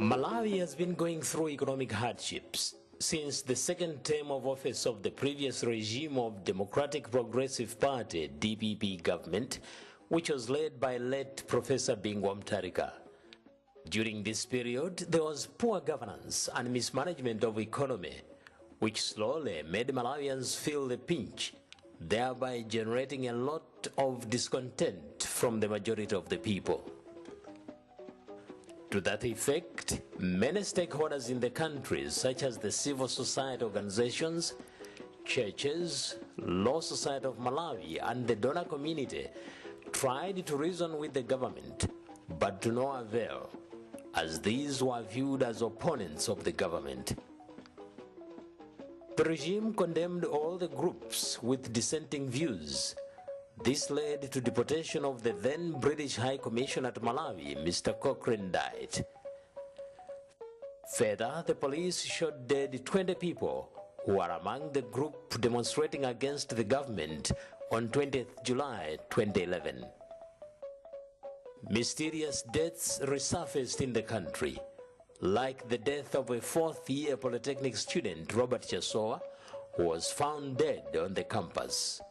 Malawi has been going through economic hardships since the second term of office of the previous regime of Democratic Progressive Party, DPP government, which was led by late Professor Bingwa Mutharika. During this period, there was poor governance and mismanagement of economy, which slowly made Malawians feel the pinch, thereby generating a lot of discontent from the majority of the people. To that effect, many stakeholders in the country, such as the civil society organizations, churches, Law Society of Malawi, and the donor community, tried to reason with the government, but to no avail, as these were viewed as opponents of the government. The regime condemned all the groups with dissenting views. This led to deportation of the then British High Commissioner at Malawi, Mr. Cochrane died. Further, the police shot dead 20 people who are among the group demonstrating against the government on 20th July 2011. Mysterious deaths resurfaced in the country, like the death of a fourth-year Polytechnic student, Robert Chasoa, who was found dead on the campus.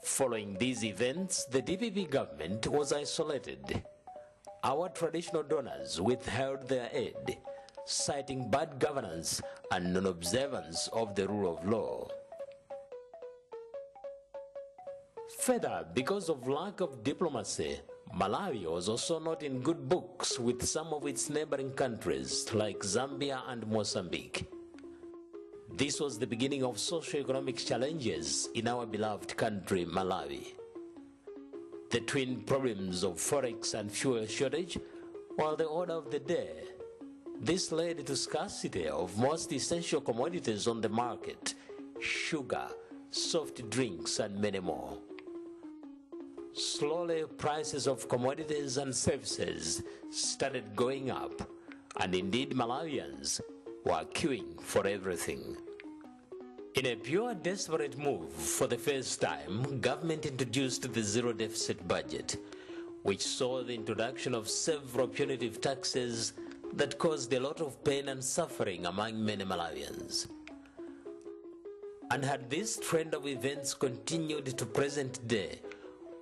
Following these events, the DPP government was isolated. Our traditional donors withheld their aid, citing bad governance and non-observance of the rule of law. Further, because of lack of diplomacy, Malawi was also not in good books with some of its neighboring countries like Zambia and Mozambique. This was the beginning of socio-economic challenges in our beloved country, Malawi. The twin problems of forex and fuel shortage were the order of the day. This led to scarcity of most essential commodities on the market: sugar, soft drinks, and many more. Slowly, prices of commodities and services started going up, and indeed Malawians were queuing for everything. In a pure desperate move, for the first time, government introduced the zero-deficit budget, which saw the introduction of several punitive taxes that caused a lot of pain and suffering among many Malawians. And had this trend of events continued to present day,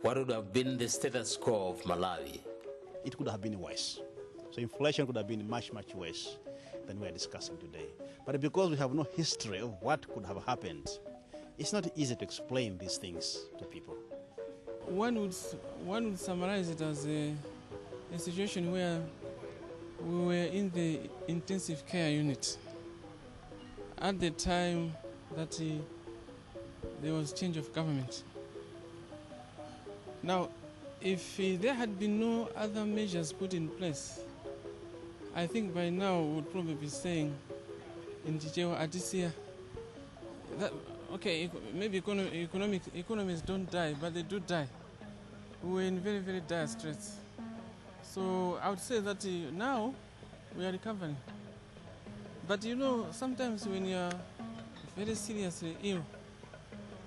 what would have been the status quo of Malawi? It could have been worse. So inflation could have been much, much worse than we are discussing today. But because we have no history of what could have happened, it's not easy to explain these things to people. One would summarize it as a situation where we were in the intensive care unit at the time that there was change of government. Now, if there had been no other measures put in place, I think by now we would probably be saying in Chichewa Adisia that, okay, maybe economies don't die, but they do die. We were in very, very dire straits. So I would say that now we are recovering. But you know, sometimes when you are very seriously ill,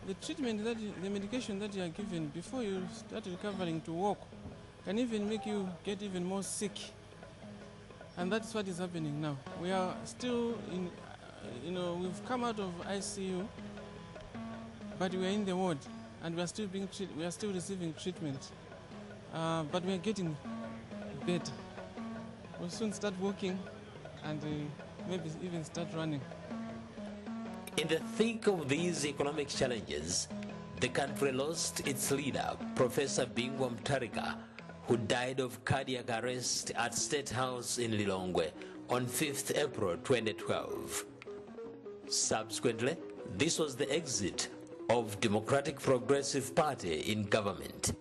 the treatment, the medication that you are given before you start recovering to walk can even make you get even more sick. And that's what is happening now. We are still in, we've come out of ICU, but we are in the ward, and we are still being treated. We are still receiving treatment, but we are getting better. We'll soon start walking, and maybe even start running. In the thick of these economic challenges, the country lost its leader, Professor Bingwa Mutharika, who died of cardiac arrest at State House in Lilongwe on 5th April 2012. Subsequently, this was the exit of Democratic Progressive Party in government.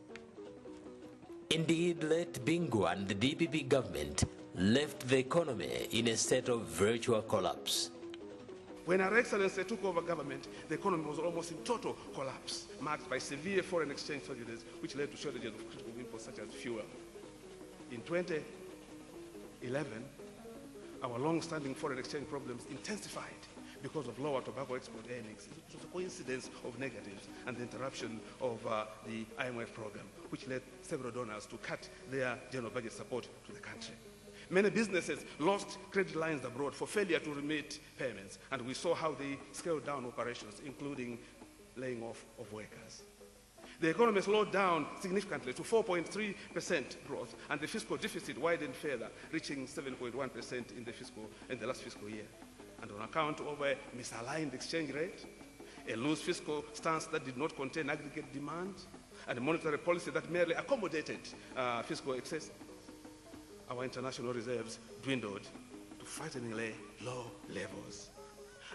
Indeed, late Bingwa and the DPP government left the economy in a state of virtual collapse. When Her Excellency took over government, the economy was almost in total collapse, marked by severe foreign exchange shortages, which led to shortages of critical imports such as fuel. In 2012, 2011, our long-standing foreign exchange problems intensified because of lower tobacco export earnings. It was a coincidence of negatives and the interruption of the IMF program, which led several donors to cut their general budget support to the country. Many businesses lost credit lines abroad for failure to remit payments, and we saw how they scaled down operations, including laying off of workers. The economy slowed down significantly to 4.3% growth, and the fiscal deficit widened further, reaching 7.1% in the last fiscal year. And on account of a misaligned exchange rate, a loose fiscal stance that did not contain aggregate demand, and a monetary policy that merely accommodated fiscal excess, our international reserves dwindled to frighteningly low levels.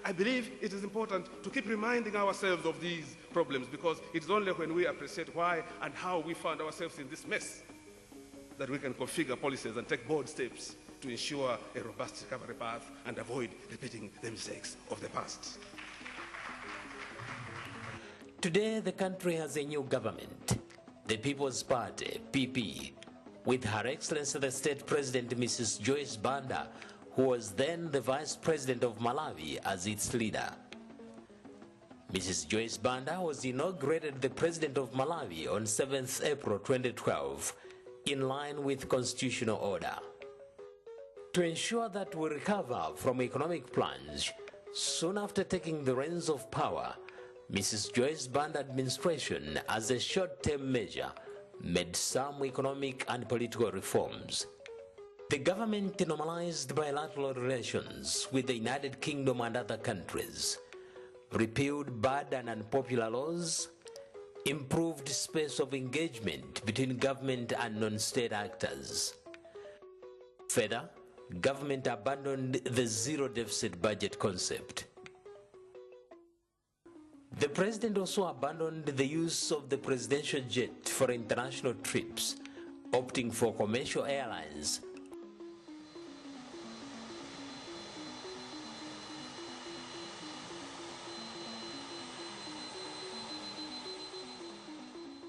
I believe it is important to keep reminding ourselves of these problems, because it is only when we appreciate why and how we found ourselves in this mess that we can configure policies and take bold steps to ensure a robust recovery path and avoid repeating the mistakes of the past. Today, the country has a new government, the People's Party, PP, with Her Excellency the State President, Mrs. Joyce Banda, who was then the Vice President of Malawi, as its leader. Mrs. Joyce Banda was inaugurated the President of Malawi on 7th April 2012, in line with constitutional order. To ensure that we recover from economic plunge, soon after taking the reins of power, Mrs. Joyce Banda administration, as a short-term measure, made some economic and political reforms. The government normalized bilateral relations with the United Kingdom and other countries, repealed bad and unpopular laws, improved space of engagement between government and non-state actors. Further, government abandoned the zero-deficit budget concept. The president also abandoned the use of the presidential jet for international trips, opting for commercial airlines.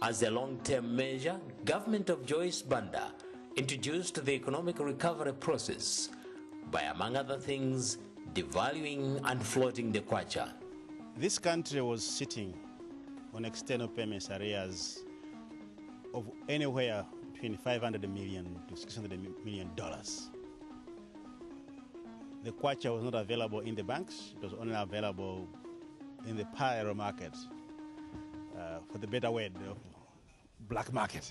As a long-term measure, government of Joyce Banda introduced the economic recovery process by, among other things, devaluing and floating the kwacha. This country was sitting on external payments arrears of anywhere between $500 million to $600 million. The kwacha was not available in the banks. It was only available in the parallel market, for the better word, black market.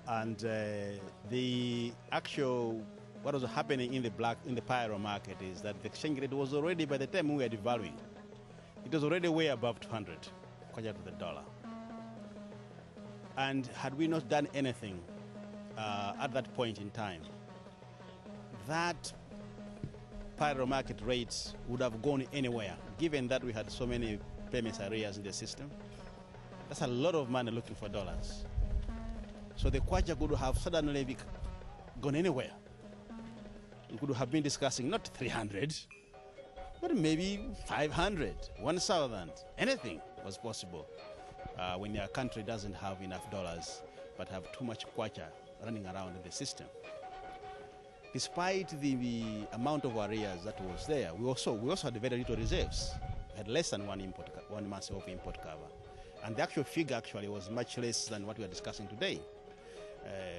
And the actual what was happening in the parallel market is that the exchange rate was already, by the time we were devaluing, it was already way above 200 kwacha to the dollar. And had we not done anything at that point in time, that parallel market rates would have gone anywhere, given that we had so many payments arrears in the system. That's a lot of money looking for dollars. So the kwacha could have suddenly gone anywhere. We could have been discussing not 300, but maybe 500, 1,000. Anything was possible when your country doesn't have enough dollars but have too much kwacha running around in the system. Despite the amount of arrears that was there, we also had very little reserves. We had less than 1 month of import cover. And the actual figure actually was much less than what we are discussing today.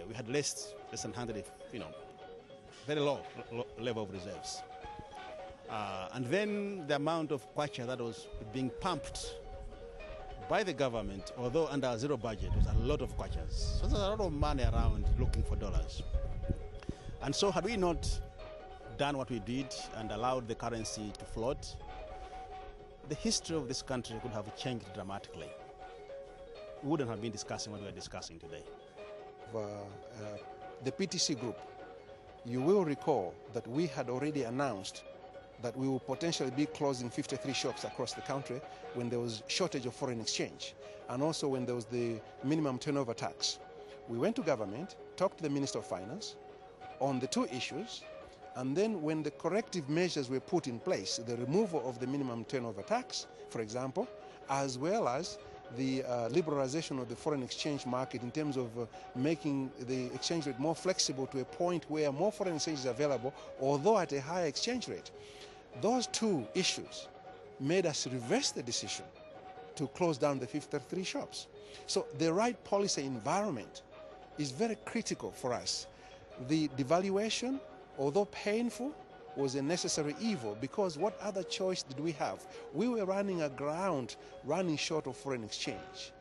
We had less than 100, very low level of reserves. And then the amount of kwacha that was being pumped by the government, although under a zero budget, was a lot of kwachas. So there's a lot of money around looking for dollars. And so had we not done what we did and allowed the currency to float, the history of this country could have changed dramatically. We wouldn't have been discussing what we are discussing today. The PTC group, you will recall that we had already announced that we will potentially be closing 53 shops across the country when there was shortage of foreign exchange, and also when there was the minimum turnover tax. We went to government, talked to the Minister of Finance on the two issues, and then when the corrective measures were put in place, the removal of the minimum turnover tax, for example, as well as the liberalization of the foreign exchange market in terms of making the exchange rate more flexible to a point where more foreign exchange is available, although at a higher exchange rate. Those two issues made us reverse the decision to close down the 53 shops. So the right policy environment is very critical for us. The devaluation, although painful, was a necessary evil, because what other choice did we have? We were running aground, running short of foreign exchange.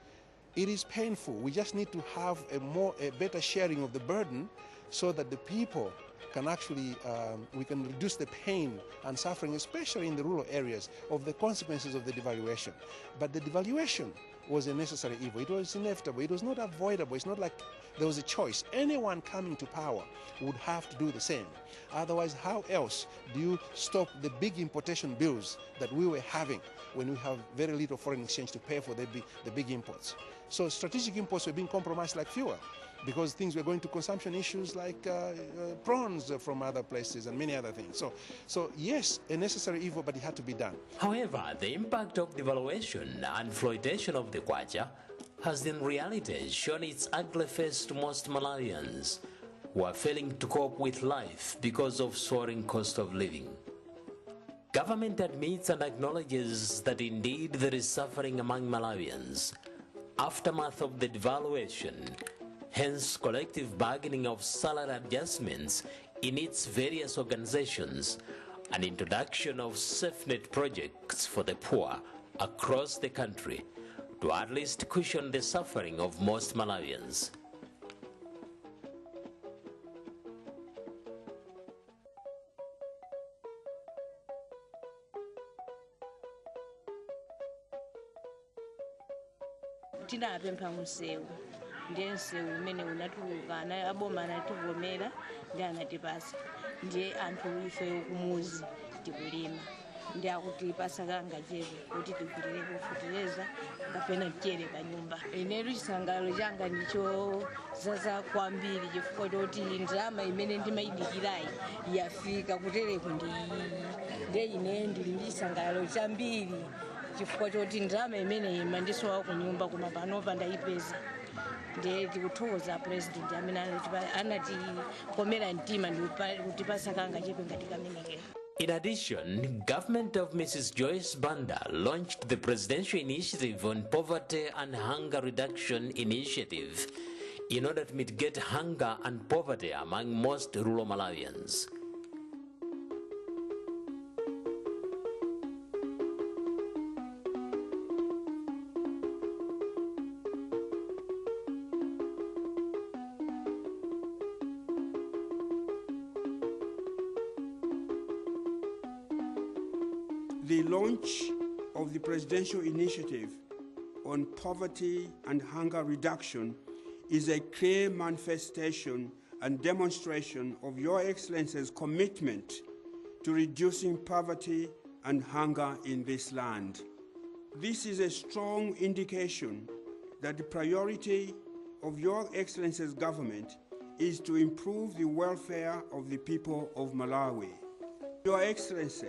It is painful. We just need to have a better sharing of the burden so that the people can actually, we can reduce the pain and suffering, especially in the rural areas, of the consequences of the devaluation. But the devaluation was a necessary evil. It was inevitable. It was not avoidable. It's not like there was a choice. Anyone coming to power would have to do the same. Otherwise, how else do you stop the big importation bills that we were having when we have very little foreign exchange to pay for the big imports? So strategic imports were being compromised like fuel, because things were going to consumption issues like prawns from other places and many other things. So yes, a necessary evil, but it had to be done. However, the impact of devaluation and flotation of the kwacha has in reality shown its ugly face to most Malawians, who are failing to cope with life because of soaring cost of living. Government admits and acknowledges that indeed there is suffering among Malawians. Aftermath of the devaluation, hence collective bargaining of salary adjustments in its various organizations, and introduction of safety-net projects for the poor across the country to at least cushion the suffering of most Malawians. Tinapempha msewu ndiye msewu umene unatuluka aboma anativomera ndi anatipasa, ndiye anthu ife kumuzi tikulima ndi akutipasa kangachepe kuti tigulire kufutereza kapena tichere pa nyumba. Inetu chisangalalo changa ndicho zaza kwambiri chifukwa choti ndalama imene ndimayidikirayi yafika kutereko ndi ndiye ine ndili ndi chisangalalo chambiri chifukwa choti ndalama imene imandisowa ku nyumba koma panopa ndayipeza. Ndiye tikuthokoza president amene anatikomera mtima ndi kutipasa kangachepe ngati kameneke. In addition, government of Mrs. Joyce Banda launched the Presidential Initiative on Poverty and Hunger Reduction Initiative in order to mitigate hunger and poverty among most rural Malawians. The launch of the Presidential Initiative on Poverty and Hunger Reduction is a clear manifestation and demonstration of Your Excellency's commitment to reducing poverty and hunger in this land. This is a strong indication that the priority of Your Excellency's government is to improve the welfare of the people of Malawi. Your Excellency,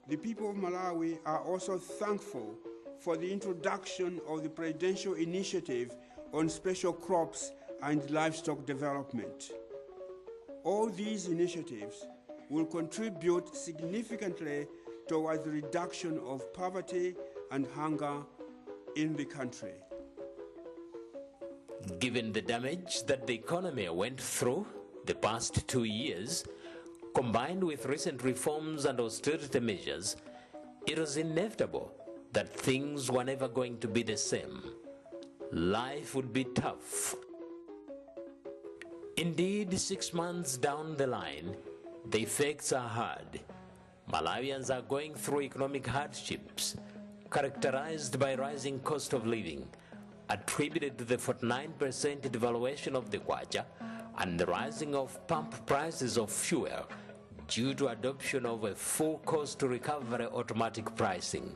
the people of Malawi are also thankful for the introduction of the Presidential Initiative on Special Crops and Livestock Development. All these initiatives will contribute significantly towards the reduction of poverty and hunger in the country. Given the damage that the economy went through the past 2 years, combined with recent reforms and austerity measures, it was inevitable that things were never going to be the same. Life would be tough. Indeed, 6 months down the line, the effects are hard. Malawians are going through economic hardships, characterized by rising cost of living, attributed to the 49% devaluation of the kwacha and the rising of pump prices of fuel due to adoption of a full cost recovery automatic pricing.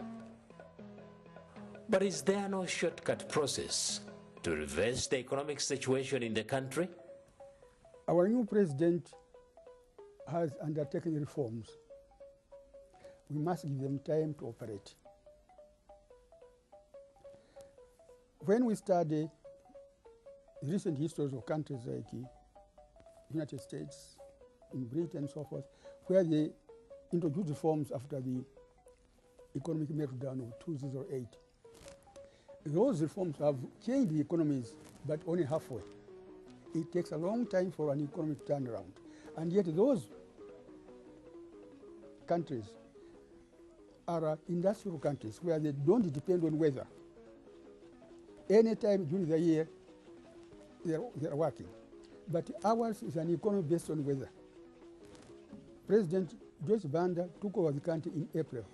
But is there no shortcut process to reverse the economic situation in the country? Our new president has undertaken reforms. We must give them time to operate. when we study recent histories of countries like United States, in Britain and so forth, where they introduced reforms after the economic meltdown of 2008, those reforms have changed the economies, but only halfway. It takes a long time for an economic turnaround. And yet those countries are industrial countries where they don't depend on weather. Anytime during the year, they're working. But ours is an economy based on weather. President Joyce Banda took over the country in April,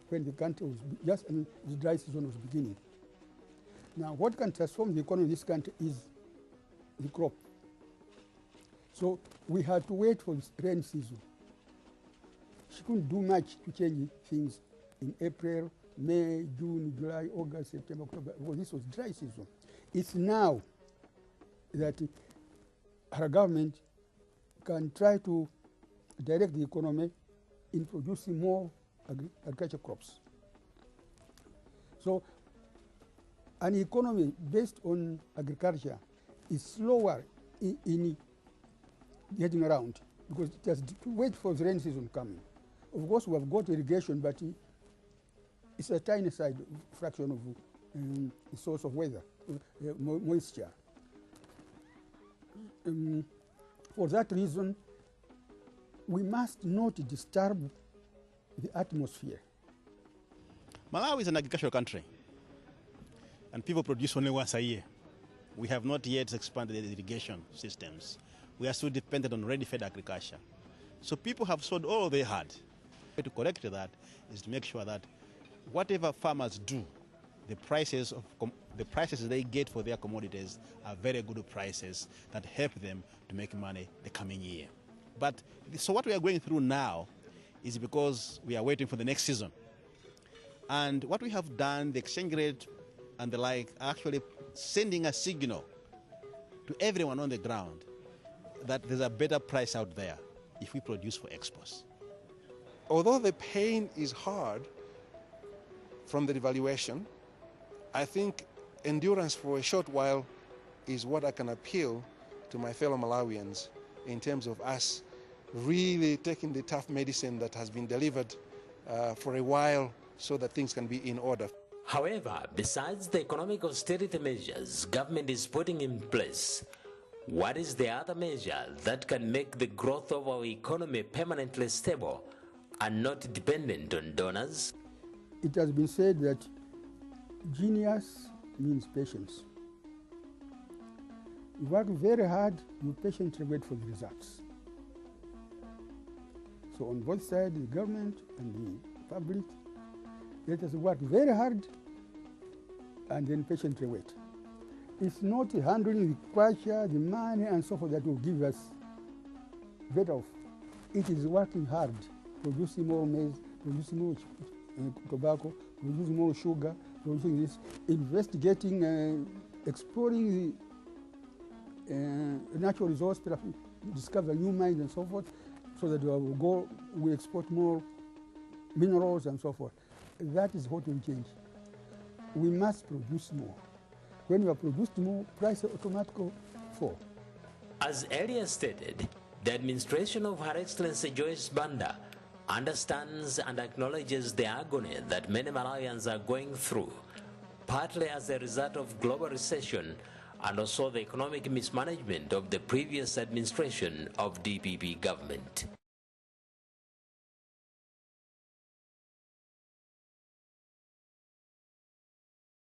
when the country was just, the dry season was beginning. Now, what can transform the economy in this country is the crop. So we had to wait for the rain season. She couldn't do much to change things in April, May, June, July, August, September, October. Well, this was dry season. It's now that our government can try to direct the economy in producing more agricultural crops. So an economy based on agriculture is slower in getting around because it has to wait for the rain season coming. Of course, we have got irrigation, but it's a tiny side fraction of the source of weather, moisture. For that reason, we must not disturb the atmosphere. Malawi is an agricultural country, and people produce only once a year. We have not yet expanded the irrigation systems. We are still dependent on ready-fed agriculture. So people have sold all they had. The way to correct that is to make sure that whatever farmers do, the prices they get for their commodities are very good prices that help them to make money the coming year. But so what we are going through now is because we are waiting for the next season. And what we have done, the exchange rate and the like, are actually sending a signal to everyone on the ground that there's a better price out there if we produce for exports. Although the pain is hard from the devaluation, I think endurance for a short while is what I can appeal to my fellow Malawians in terms of us really taking the tough medicine that has been delivered for a while so that things can be in order. However, besides the economic austerity measures government is putting in place, what is the other measure that can make the growth of our economy permanently stable and not dependent on donors? It has been said that genius means patience. You work very hard, you patiently wait for the results. So on both sides, the government and the public, let us work very hard and then patiently wait. It's not handling the culture, the money and so forth that will give us better off. It is working hard, producing more maize, producing more tobacco, producing more sugar, producing this, investigating, exploring the natural resource, discover new mines and so forth, so that we export more minerals and so forth. That is what will change. We must produce more. When we have produced more, prices automatically fall. As earlier stated, the administration of Her Excellency Joyce Banda understands and acknowledges the agony that many Malawians are going through, partly as a result of global recession and also the economic mismanagement of the previous administration of DPP government.